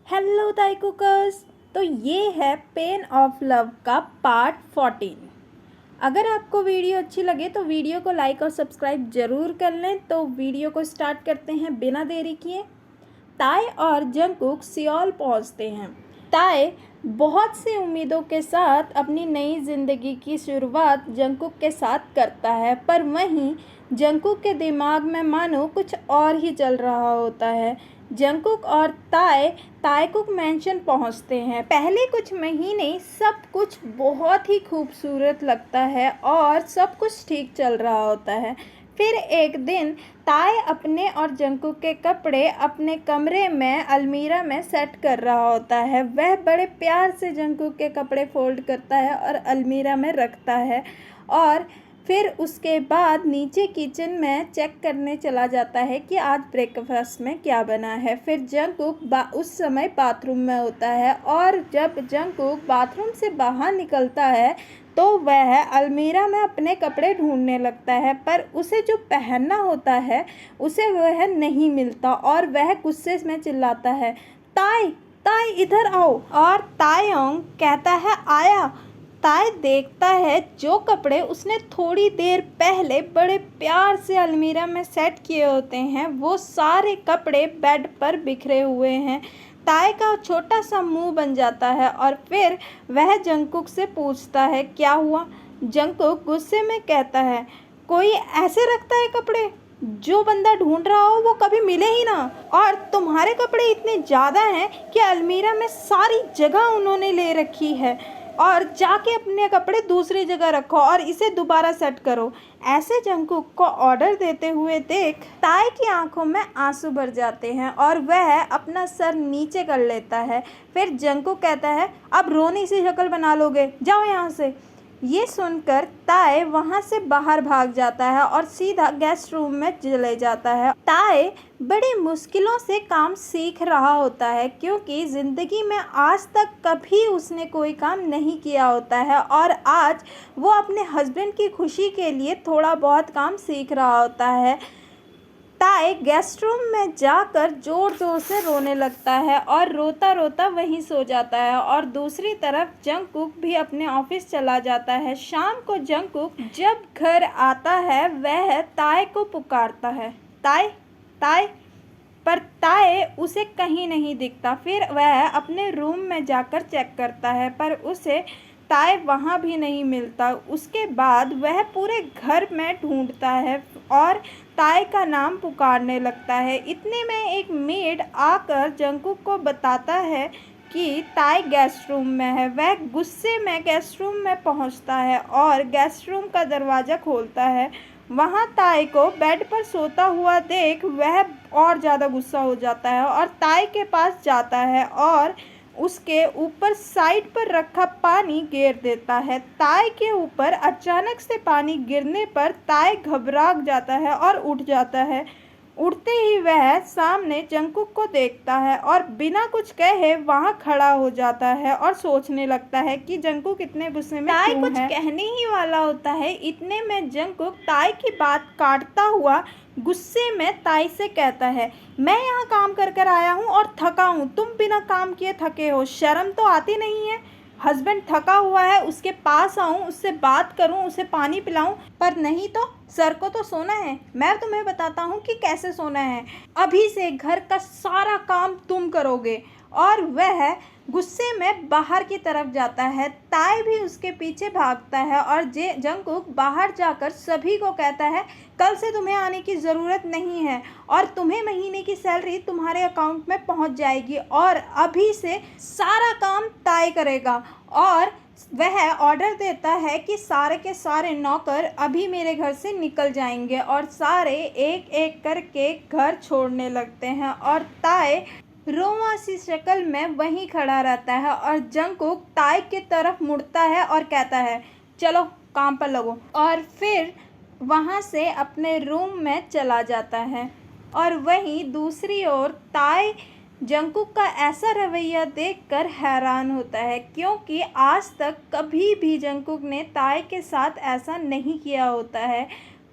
Hello ताई cookers. तो ये है पेन ऑफ लव का पार्ट 14। अगर आपको वीडियो अच्छी लगे तो वीडियो को लाइक और सब्सक्राइब ज़रूर कर लें। तो वीडियो को स्टार्ट करते हैं बिना देरी किए। ताई और जंगकुक सियोल पहुंचते हैं। ताई बहुत सी उम्मीदों के साथ अपनी नई ज़िंदगी की शुरुआत जंगकुक के साथ करता है, पर वहीं जंगकुक के दिमाग में मानो कुछ और ही चल रहा होता है। जंगकुक और ताईकुक मैंशन पहुंचते हैं। पहले कुछ महीने सब कुछ बहुत ही खूबसूरत लगता है और सब कुछ ठीक चल रहा होता है। फिर एक दिन ताई अपने और जंगकुक के कपड़े अपने कमरे में अलमीरा में सेट कर रहा होता है। वह बड़े प्यार से जंगकुक के कपड़े फोल्ड करता है और अलमीरा में रखता है और फिर उसके बाद नीचे किचन में चेक करने चला जाता है कि आज ब्रेकफास्ट में क्या बना है। फिर जंगकुक उस समय बाथरूम में होता है और जब जंगकुक बाथरूम से बाहर निकलता है तो वह अलमीरा में अपने कपड़े ढूंढने लगता है, पर उसे जो पहनना होता है उसे वह नहीं मिलता और वह गुस्से में चिल्लाता है, ताई ताई इधर आओ। और तायोंग कहता है आया। ताई देखता है जो कपड़े उसने थोड़ी देर पहले बड़े प्यार से अलमीरा में सेट किए होते हैं वो सारे कपड़े बेड पर बिखरे हुए हैं। ताई का छोटा सा मुंह बन जाता है और फिर वह जंगकुक से पूछता है क्या हुआ। जंगकुक गुस्से में कहता है कोई ऐसे रखता है कपड़े, जो बंदा ढूंढ रहा हो वो कभी मिले ही ना। और तुम्हारे कपड़े इतने ज़्यादा हैं कि अलमीरा में सारी जगह उन्होंने ले रखी है, और जाके अपने कपड़े दूसरी जगह रखो और इसे दोबारा सेट करो। ऐसे जंगकुक को ऑर्डर देते हुए देख ताई की आंखों में आंसू भर जाते हैं और वह अपना सर नीचे कर लेता है। फिर जंगकुक कहता है अब रोनी सी शक्ल बना लोगे, जाओ यहाँ से। ये सुनकर ताई वहाँ से बाहर भाग जाता है और सीधा गेस्ट रूम में चले जाता है। ताई बड़ी मुश्किलों से काम सीख रहा होता है क्योंकि ज़िंदगी में आज तक कभी उसने कोई काम नहीं किया होता है और आज वो अपने हस्बैंड की खुशी के लिए थोड़ा बहुत काम सीख रहा होता है। ताई गेस्ट रूम में जाकर ज़ोर ज़ोर से रोने लगता है और रोता रोता वहीं सो जाता है। और दूसरी तरफ जंगकुक भी अपने ऑफिस चला जाता है। शाम को जंगकुक जब घर आता है वह ताई को पुकारता है, ताई ताई, पर ताई उसे कहीं नहीं दिखता। फिर वह अपने रूम में जाकर चेक करता है पर उसे ताई वहाँ भी नहीं मिलता। उसके बाद वह पूरे घर में ढूंढता है और ताई का नाम पुकारने लगता है। इतने में एक मेड आकर जंगकुक को बताता है कि ताई गेस्ट रूम में है। वह गुस्से में गेस्ट रूम में पहुंचता है और गेस्ट रूम का दरवाज़ा खोलता है। वहां ताई को बेड पर सोता हुआ देख वह और ज़्यादा गुस्सा हो जाता है और ताई के पास जाता है और उसके ऊपर साइड पर रखा पानी गिर देता है। ताई के ऊपर अचानक से पानी गिरने पर ताई घबरा जाता है और उठ जाता है। उठते ही वह सामने जंगकुक को देखता है और बिना कुछ कहे वहां खड़ा हो जाता है और सोचने लगता है कि जंगकुक इतने गुस्से में ताई कुछ कहने ही वाला होता है। इतने में जंगकुक ताई की बात काटता हुआ गुस्से में ताई से कहता है, मैं यहाँ काम कर कर आया हूँ और थका हूँ, तुम बिना काम किए थके हो, शर्म तो आती नहीं है। हस्बैंड थका हुआ है, उसके पास आऊँ, उससे बात करूँ, उसे पानी पिलाऊँ, पर नहीं तो सर को तो सोना है। मैं तुम्हें बताता हूँ कि कैसे सोना है। अभी से घर का सारा काम तुम करोगे। और वह गुस्से में बाहर की तरफ जाता है। ताई भी उसके पीछे भागता है और जंगकुक बाहर जाकर सभी को कहता है कल से तुम्हें आने की ज़रूरत नहीं है और तुम्हें महीने की सैलरी तुम्हारे अकाउंट में पहुंच जाएगी और अभी से सारा काम ताई करेगा। और वह ऑर्डर देता है कि सारे के सारे नौकर अभी मेरे घर से निकल जाएंगे और सारे एक एक करके घर छोड़ने लगते हैं और ताई रोआ सी शक्ल में वहीं खड़ा रहता है। और जंगकुक ताई की तरफ मुड़ता है और कहता है चलो काम पर लगो, और फिर वहाँ से अपने रूम में चला जाता है। और वहीं दूसरी ओर ताई जंगकुक का ऐसा रवैया देखकर हैरान होता है क्योंकि आज तक कभी भी जंगकुक ने ताई के साथ ऐसा नहीं किया होता है।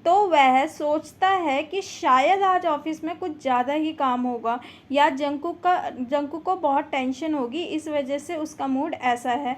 तो वह सोचता है कि शायद आज ऑफिस में कुछ ज़्यादा ही काम होगा या जंकुक को बहुत टेंशन होगी, इस वजह से उसका मूड ऐसा है।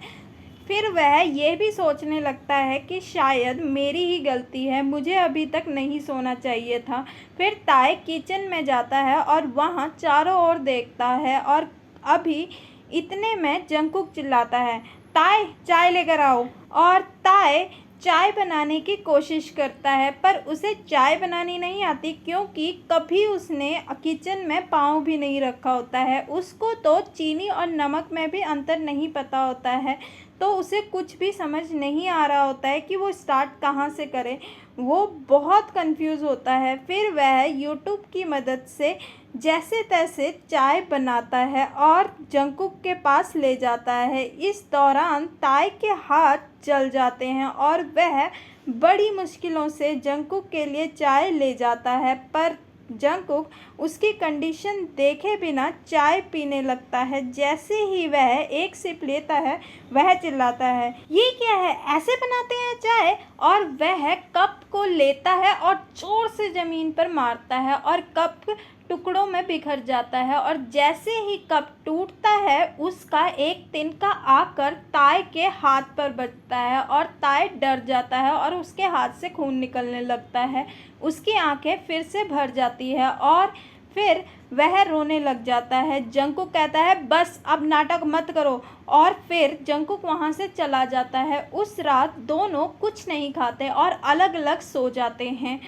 फिर वह ये भी सोचने लगता है कि शायद मेरी ही गलती है, मुझे अभी तक नहीं सोना चाहिए था। फिर ताए किचन में जाता है और वहाँ चारों ओर देखता है और अभी इतने में जंकुक चिल्लाता है, ताए चाय लेकर आओ। और ताए चाय बनाने की कोशिश करता है पर उसे चाय बनानी नहीं आती, क्योंकि कभी उसने किचन में पाँव भी नहीं रखा होता है। उसको तो चीनी और नमक में भी अंतर नहीं पता होता है, तो उसे कुछ भी समझ नहीं आ रहा होता है कि वो स्टार्ट कहाँ से करे। वो बहुत कंफ्यूज होता है। फिर वह यूट्यूब की मदद से जैसे तैसे चाय बनाता है और जंकुक के पास ले जाता है। इस दौरान ताई के हाथ जल जाते हैं और वह बड़ी मुश्किलों से जंकुक के लिए चाय ले जाता है, पर जंकुक उसकी कंडीशन देखे बिना चाय पीने लगता है। जैसे ही वह एक सिप लेता है वह चिल्लाता है, ये क्या है, ऐसे बनाते हैं चाय। और वह कप को लेता है और जोर से ज़मीन पर मारता है और कप टुकड़ों में बिखर जाता है। और जैसे ही कप टूटता है उसका एक तिनका आकर ताए के हाथ पर बजता है और ताए डर जाता है और उसके हाथ से खून निकलने लगता है। उसकी आंखें फिर से भर जाती है और फिर वह रोने लग जाता है। जंकुक कहता है, बस अब नाटक मत करो, और फिर जंकुक वहाँ से चला जाता है। उस रात दोनों कुछ नहीं खाते और अलग अलग सो जाते हैं।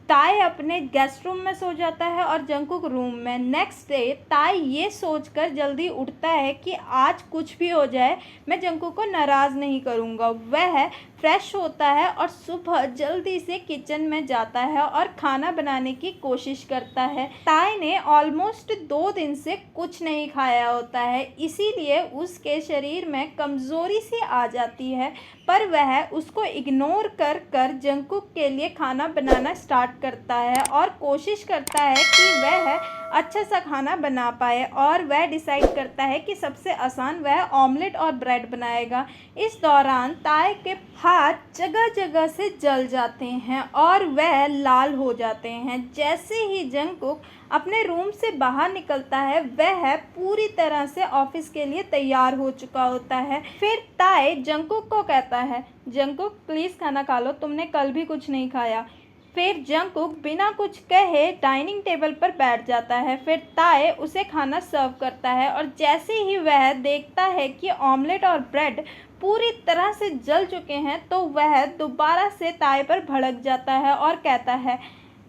ताई अपने गेस्ट रूम में सो जाता है और जंकुक रूम में। नेक्स्ट डे ताई ये सोचकर जल्दी उठता है कि आज कुछ भी हो जाए मैं जंकुक को नाराज़ नहीं करूँगा। वह फ्रेश होता है और सुबह जल्दी से किचन में जाता है और खाना बनाने की कोशिश करता है। ताई ने ऑलमोस्ट 2 दिन से कुछ नहीं खाया होता है, इसीलिए उसके शरीर में कमज़ोरी सी आ जाती है, पर वह उसको इग्नोर कर कर जंकुक के लिए खाना बनाना स्टार्ट करता है और कोशिश करता है कि वह अच्छा सा खाना बना पाए। और वह डिसाइड करता है कि सबसे आसान वह ऑमलेट और ब्रेड बनाएगा। इस दौरान ताई के हाथ जगह जगह से जल जाते हैं और वह लाल हो जाते हैं। जैसे ही जंकुक अपने रूम से बाहर निकलता है वह पूरी तरह से ऑफिस के लिए तैयार हो चुका होता है। फिर ताई जंकुक को कहता है, जंकुक प्लीज़ खाना खा लो, तुमने कल भी कुछ नहीं खाया। फिर जंकुक बिना कुछ कहे डाइनिंग टेबल पर बैठ जाता है। फिर ताई उसे खाना सर्व करता है और जैसे ही वह देखता है कि ऑमलेट और ब्रेड पूरी तरह से जल चुके हैं तो वह दोबारा से ताई पर भड़क जाता है और कहता है,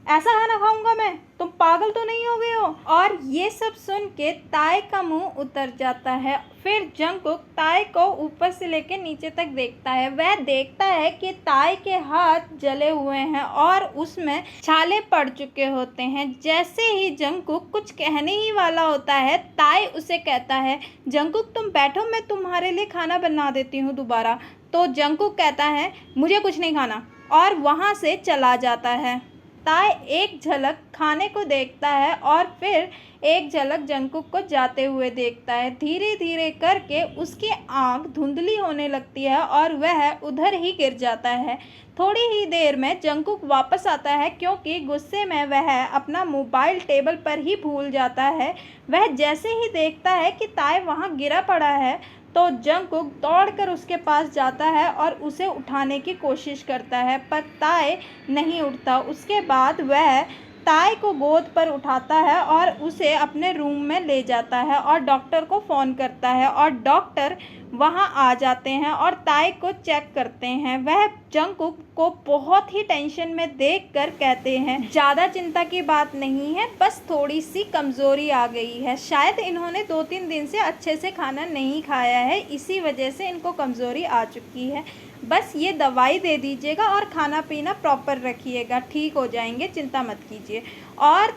ऐसा खाना खाऊंगा मैं, तुम पागल तो नहीं हो गए हो। और ये सब सुन के ताई का मुंह उतर जाता है। फिर जंकुक ताई को ऊपर से लेकर नीचे तक देखता है। वह देखता है कि ताई के हाथ जले हुए हैं और उसमें छाले पड़ चुके होते हैं। जैसे ही जंकुक कुछ कहने ही वाला होता है ताई उसे कहता है, जंकुक तुम बैठो, मैं तुम्हारे लिए खाना बना देती हूँ दोबारा। तो जंकुक कहता है, मुझे कुछ नहीं खाना, और वहाँ से चला जाता है। ताई एक झलक खाने को देखता है और फिर एक झलक जंकुक को जाते हुए देखता है। धीरे धीरे करके उसकी आंख धुंधली होने लगती है और वह उधर ही गिर जाता है। थोड़ी ही देर में जंकुक वापस आता है, क्योंकि गुस्से में वह अपना मोबाइल टेबल पर ही भूल जाता है। वह जैसे ही देखता है कि ताई वहाँ गिरा पड़ा है तो जंकुक दौड़कर उसके पास जाता है और उसे उठाने की कोशिश करता है, पर ताई नहीं उठता। उसके बाद वह ताई को गोद पर उठाता है और उसे अपने रूम में ले जाता है और डॉक्टर को फ़ोन करता है और डॉक्टर वहां आ जाते हैं और ताई को चेक करते हैं। वह जंकुक को बहुत ही टेंशन में देखकर कहते हैं, ज़्यादा चिंता की बात नहीं है, बस थोड़ी सी कमज़ोरी आ गई है। शायद इन्होंने 2-3 दिन से अच्छे से खाना नहीं खाया है, इसी वजह से इनको कमज़ोरी आ चुकी है। बस ये दवाई दे दीजिएगा और खाना पीना प्रॉपर रखिएगा, ठीक हो जाएंगे, चिंता मत कीजिए। और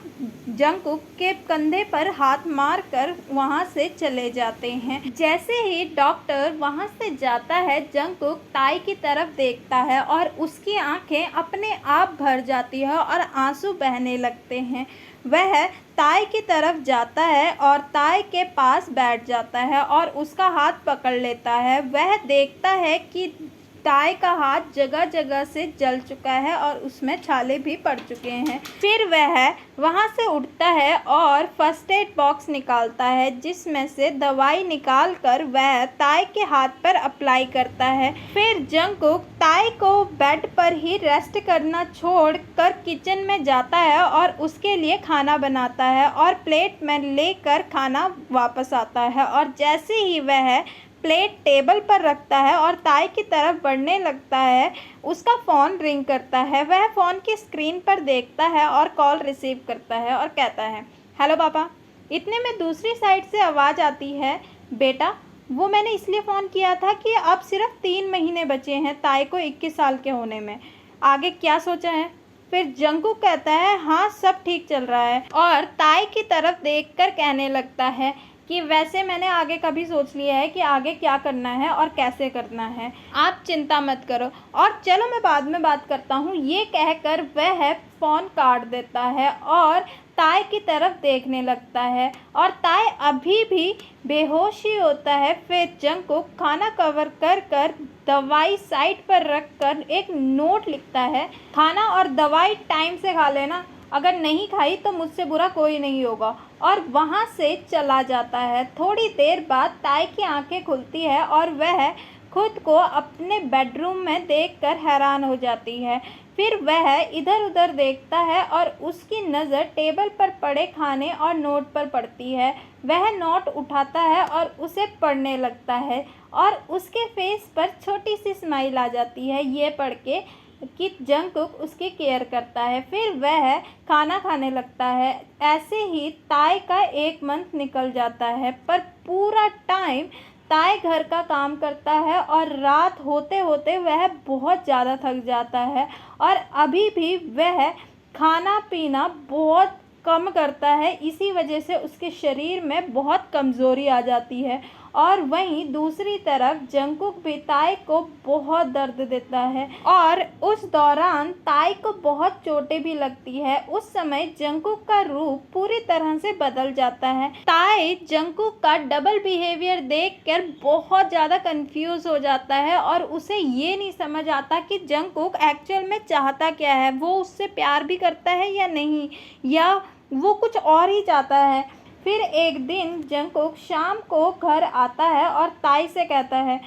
जंकुक के कंधे पर हाथ मारकर वहाँ से चले जाते हैं। जैसे ही डॉक्टर वहाँ से जाता है जंकुक ताई की तरफ देखता है और उसकी आंखें अपने आप भर जाती है और आंसू बहने लगते हैं। वह ताई की तरफ जाता है और ताई के पास बैठ जाता है और उसका हाथ पकड़ लेता है। वह देखता है कि ताई का हाथ जगह जगह से जल चुका है और उसमें छाले भी पड़ चुके हैं। फिर वह वहाँ से उठता है और फर्स्ट एड बॉक्स निकालता है, जिसमें से दवाई निकाल कर वह ताई के हाथ पर अप्लाई करता है। फिर जंगकुक ताई को बेड पर ही रेस्ट करना छोड़ कर किचन में जाता है और उसके लिए खाना बनाता है और प्लेट में लेकर खाना वापस आता है। और जैसे ही वह प्लेट टेबल पर रखता है और ताई की तरफ बढ़ने लगता है, उसका फ़ोन रिंग करता है। वह फ़ोन की स्क्रीन पर देखता है और कॉल रिसीव करता है और कहता है, हेलो पापा। इतने में दूसरी साइड से आवाज़ आती है, बेटा वो मैंने इसलिए फ़ोन किया था कि अब सिर्फ 3 महीने बचे हैं ताई को 21 साल के होने में, आगे क्या सोचा है। फिर जंगकुक कहता है, हाँ सब ठीक चल रहा है, और ताई की तरफ देखकर कहने लगता है कि वैसे मैंने आगे कभी सोच लिया है कि आगे क्या करना है और कैसे करना है, आप चिंता मत करो, और चलो मैं बाद में बात करता हूँ। ये कहकर वह फ़ोन काट देता है और ताई की तरफ देखने लगता है और ताई अभी भी बेहोश ही होता है। फिर जंगकुक खाना कवर कर कर दवाई साइड पर रख कर एक नोट लिखता है, खाना और दवाई टाइम से खा लेना, अगर नहीं खाई तो मुझसे बुरा कोई नहीं होगा, और वहाँ से चला जाता है। थोड़ी देर बाद ताई की आंखें खुलती है और वह खुद को अपने बेडरूम में देखकर हैरान हो जाती है। फिर वह इधर उधर देखता है और उसकी नज़र टेबल पर पड़े खाने और नोट पर पड़ती है। वह नोट उठाता है और उसे पढ़ने लगता है और उसके फेस पर छोटी सी स्माइल आ जाती है, ये पढ़ के कि जंगकुक उसकी केयर करता है। फिर वह खाना खाने लगता है। ऐसे ही ताई का 1 मंथ निकल जाता है, पर पूरा टाइम ताई घर का काम करता है और रात होते होते वह बहुत ज़्यादा थक जाता है और अभी भी वह खाना पीना बहुत कम करता है। इसी वजह से उसके शरीर में बहुत कमज़ोरी आ जाती है। और वहीं दूसरी तरफ जंगकुक भी ताई को बहुत दर्द देता है और उस दौरान ताई को बहुत चोटें भी लगती है। उस समय जंगकुक का रूप पूरी तरह से बदल जाता है। ताई जंगकुक का डबल बिहेवियर देखकर बहुत ज़्यादा कंफ्यूज हो जाता है और उसे ये नहीं समझ आता कि जंगकुक एक्चुअल में चाहता क्या है, वो उससे प्यार भी करता है या नहीं, या वो कुछ और ही चाहता है। फिर एक दिन जंगकुक शाम को घर आता है और ताई से कहता है,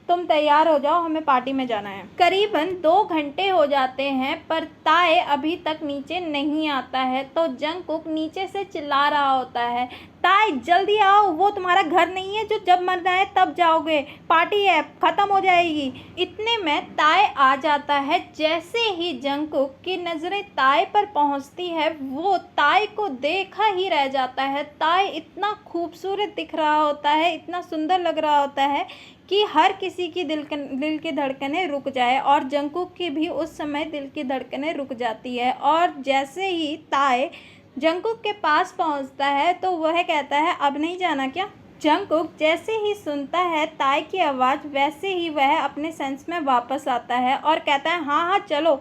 तुम तैयार हो जाओ, हमें पार्टी में जाना है। करीबन 2 घंटे हो जाते हैं पर ताई अभी तक नीचे नहीं आता है, तो जंगकुक नीचे से चिल्ला रहा होता है, ताई जल्दी आओ, वो तुम्हारा घर नहीं है जो जब मरना है तब जाओगे, पार्टी है, ख़त्म हो जाएगी। इतने में ताई आ जाता है। जैसे ही जंगकुक की नज़रें ताई पर पहुंचती है, वो ताई को देखा ही रह जाता है। ताई इतना खूबसूरत दिख रहा होता है, इतना सुंदर लग रहा होता है कि हर किसी की दिल की धड़कनें रुक जाए, और जंगकुक की भी उस समय दिल की धड़कनें रुक जाती है। और जैसे ही ताई जंगकुक के पास पहुंचता है तो वह कहता है, अब नहीं जाना क्या। जंगकुक जैसे ही सुनता है ताई की आवाज़, वैसे ही वह अपने सेंस में वापस आता है और कहता है, हाँ हाँ चलो।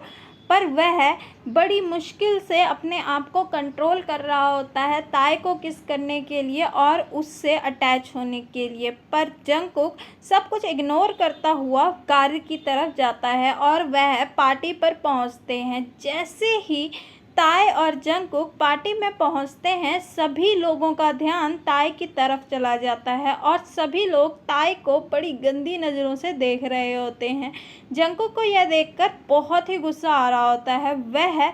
पर वह बड़ी मुश्किल से अपने आप को कंट्रोल कर रहा होता है ताई को किस करने के लिए और उससे अटैच होने के लिए। पर जंगकुक सब कुछ इग्नोर करता हुआ कार की तरफ जाता है और वह पार्टी पर पहुंचते हैं। जैसे ही ताई और जंगकुक पार्टी में पहुंचते हैं, सभी लोगों का ध्यान ताई की तरफ चला जाता है और सभी लोग ताई को बड़ी गंदी नज़रों से देख रहे होते हैं। जंगकुक को यह देखकर बहुत ही गुस्सा आ रहा होता है। वह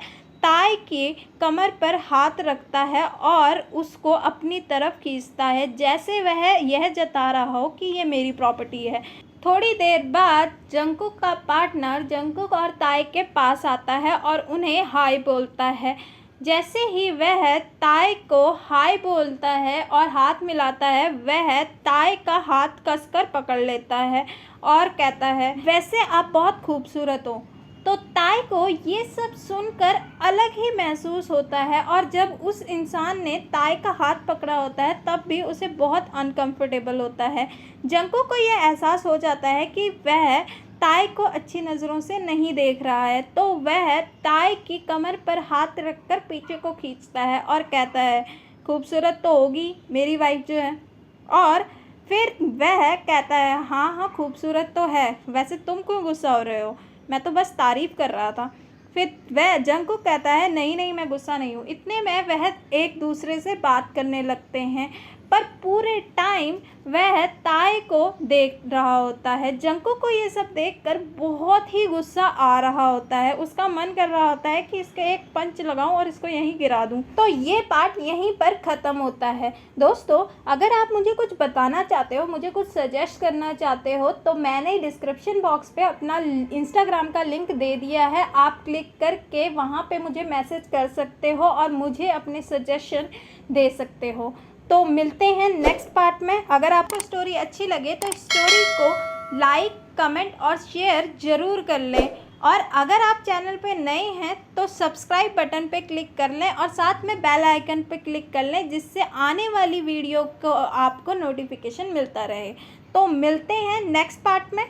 ताई की कमर पर हाथ रखता है और उसको अपनी तरफ खींचता है, जैसे वह यह जता रहा हो कि ये मेरी प्रॉपर्टी है। थोड़ी देर बाद जंगकुक का पार्टनर जंगकुक और ताई के पास आता है और उन्हें हाय बोलता है। जैसे ही वह ताई को हाय बोलता है और हाथ मिलाता है, वह ताई का हाथ कसकर पकड़ लेता है और कहता है, वैसे आप बहुत खूबसूरत हो। तो ताई को ये सब सुनकर अलग ही महसूस होता है और जब उस इंसान ने ताई का हाथ पकड़ा होता है तब भी उसे बहुत अनकंफर्टेबल होता है। जंगकुक को यह एहसास हो जाता है कि वह ताई को अच्छी नज़रों से नहीं देख रहा है, तो वह ताई की कमर पर हाथ रखकर पीछे को खींचता है और कहता है, खूबसूरत तो होगी मेरी वाइफ जो है। और फिर वह कहता है हाँ हाँ खूबसूरत तो है, वैसे तुम क्यों गुस्सा हो रहे हो, मैं तो बस तारीफ़ कर रहा था। फिर वह जंगकुक कहता है नहीं नहीं मैं गुस्सा नहीं हूँ। इतने में वह एक दूसरे से बात करने लगते हैं, पर पूरे टाइम वह ताए को देख रहा होता है। जंगकुक को ये सब देखकर बहुत ही गुस्सा आ रहा होता है, उसका मन कर रहा होता है कि इसके एक पंच लगाऊं और इसको यहीं गिरा दूं। तो ये पार्ट यहीं पर ख़त्म होता है। दोस्तों अगर आप मुझे कुछ बताना चाहते हो, मुझे कुछ सजेस्ट करना चाहते हो, तो मैंने डिस्क्रिप्शन बॉक्स पे अपना इंस्टाग्राम का लिंक दे दिया है, आप क्लिक करके वहाँ पे मुझे मैसेज कर सकते हो और मुझे अपने सजेशन दे सकते हो। तो मिलते हैं नेक्स्ट पार्ट में। अगर आपको स्टोरी अच्छी लगे तो स्टोरी को लाइक कमेंट और शेयर ज़रूर कर लें, और अगर आप चैनल पे नए हैं तो सब्सक्राइब बटन पे क्लिक कर लें और साथ में बेल आइकन पे क्लिक कर लें, जिससे आने वाली वीडियो को आपको नोटिफिकेशन मिलता रहे। तो मिलते हैं नेक्स्ट पार्ट में।